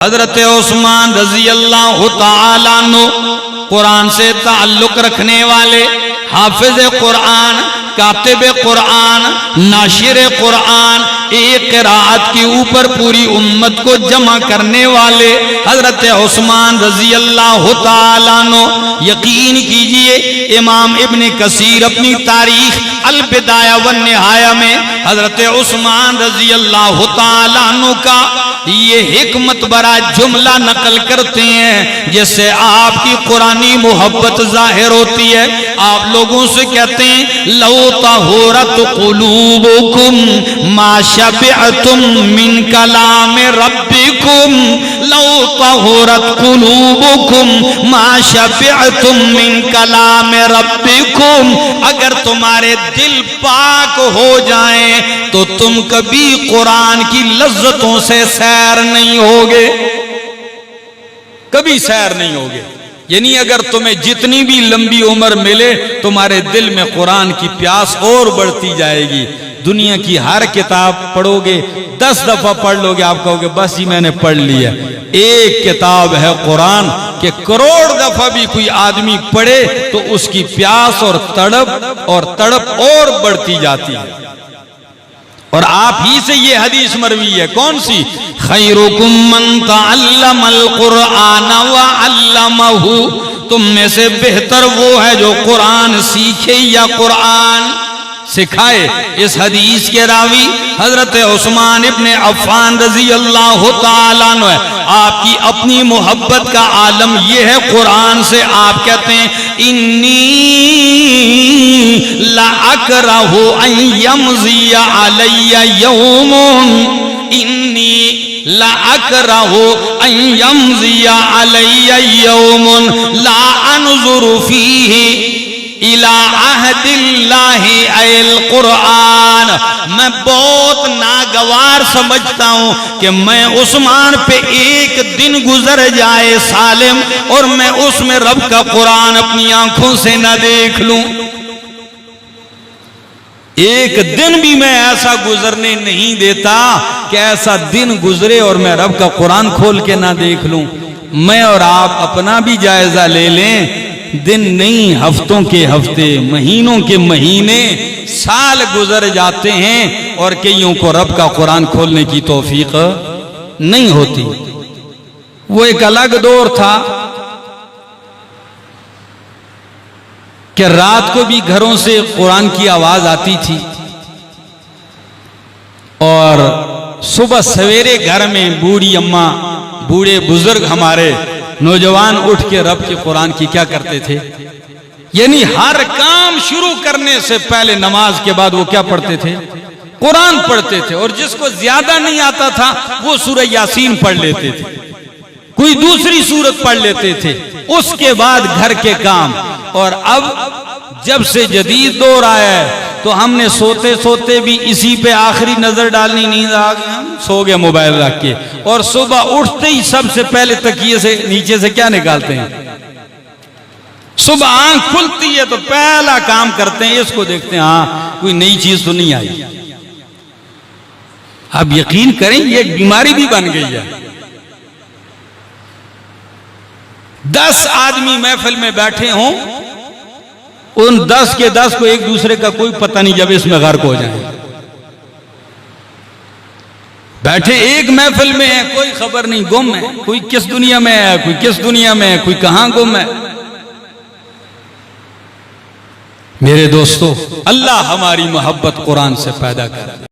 حضرت عثمان رضی اللہ تعالیٰ عنہ قرآن سے تعلق رکھنے والے، حافظ قرآن، کاتب قرآن، ناشر قرآن، ایک قرآت کے اوپر پوری امت کو جمع کرنے والے حضرت عثمان رضی اللہ تعالیٰ عنہ، یقین کیجئے امام ابن کثیر اپنی تاریخ البدایہ والنہایہ میں حضرت عثمان رضی اللہ تعالیٰ عنہ کا یہ حکمت برا جملہ نقل کرتے ہیں جس سے آپ کی قرآنی محبت ظاہر ہوتی ہے۔ آپ لوگوں سے کہتے ہیں لو طہورت قلوبکم ما شبعتم من کلام ربکم، لو طہورت قلوبکم ما شبعتم من کلام ربکم، اگر تمہارے دل پاک ہو جائیں تو تم کبھی قرآن کی لذتوں سے سیر نہیں ہوگے، کبھی سیر نہیں ہوگے۔ یعنی اگر تمہیں جتنی بھی لمبی عمر ملے تمہارے دل میں قرآن کی پیاس اور بڑھتی جائے گی۔ دنیا کی ہر کتاب پڑھو گے، 10 دفعہ پڑھ لو گے، آپ کہو گے بس ہی میں نے پڑھ لیا۔ ایک کتاب ہے قرآن کہ کروڑ دفعہ بھی کوئی آدمی پڑھے تو اس کی پیاس اور تڑپ اور بڑھتی جاتی ہے۔ اور آپ ہی سے یہ حدیث مروی ہے، کون سی؟ خیرکم من تعلم القرآن وعلمہ، تم میں سے بہتر وہ ہے جو قرآن سیکھے یا قرآن سکھائے۔ اس حدیث کے راوی حضرت عثمان ابن عفان رضی اللہ تعالیٰ عنہ ہے۔ آپ کی اپنی محبت کا عالم یہ ہے قرآن سے، آپ کہتے ہیں انی لَأَكْرَهُ أَن يَمْضِيَ عَلَيَّ يَوْمٌ، انی لَأَكْرَهُ أَن يَمْضِيَ عَلَيَّ يَوْمٌ لَا أَنظُرُ فِيهِ الى عہد اللہ اے القرآن، میں بہت ناگوار سمجھتا ہوں کہ میں عثمان پہ ایک دن گزر جائے سالم اور میں اس میں رب کا قرآن اپنی آنکھوں سے نہ دیکھ لوں۔ ایک دن بھی میں ایسا گزرنے نہیں دیتا کہ ایسا دن گزرے اور میں رب کا قرآن کھول کے نہ دیکھ لوں۔ میں اور آپ اپنا بھی جائزہ لے لیں، دن نہیں، ہفتوں کے ہفتے، مہینوں کے مہینے، سال گزر جاتے ہیں اور کئیوں کو رب کا قرآن کھولنے کی توفیق نہیں ہوتی۔ وہ ایک الگ دور تھا کہ رات کو بھی گھروں سے قرآن کی آواز آتی تھی اور صبح سویرے گھر میں بوڑھی اماں، بوڑھے بزرگ ہمارے نوجوان اٹھ کے رب کے قرآن کی کیا کرتے تھے؟ یعنی ہر کام شروع کرنے سے پہلے نماز کے بعد وہ کیا پڑھتے تھے؟ قرآن پڑھتے تھے۔ اور جس کو زیادہ نہیں آتا تھا وہ سورہ یاسین پڑھ لیتے تھے، کوئی دوسری سورت پڑھ لیتے تھے، اس کے بعد گھر کے کام۔ اور اب جب سے جدید دور آیا ہے تو ہم نے سوتے سوتے بھی اسی پہ آخری نظر ڈالنی، نیند آ گئی ہم سو گئے موبائل رکھ کے، اور صبح اٹھتے ہی سب سے پہلے تکیے سے نیچے سے کیا نکالتے ہیں؟ صبح آنکھ کھلتی ہے تو پہلا کام کرتے ہیں اس کو دیکھتے ہیں، ہاں کوئی نئی چیز تو نہیں آئی۔ اب یقین کریں یہ ایک بیماری بھی بن گئی ہے۔ 10 آدمی محفل میں بیٹھے ہوں، ان 10 کے 10 کو ایک دوسرے کا کوئی پتہ نہیں جب اس میں غرق ہو جائیں۔ بیٹھے ایک محفل میں ہے، کوئی خبر نہیں، گم ہے، کوئی کس دنیا میں ہے، کوئی کس دنیا میں ہے، کوئی کہاں گم ہے۔ میرے دوستو، اللہ ہماری محبت قرآن سے پیدا کر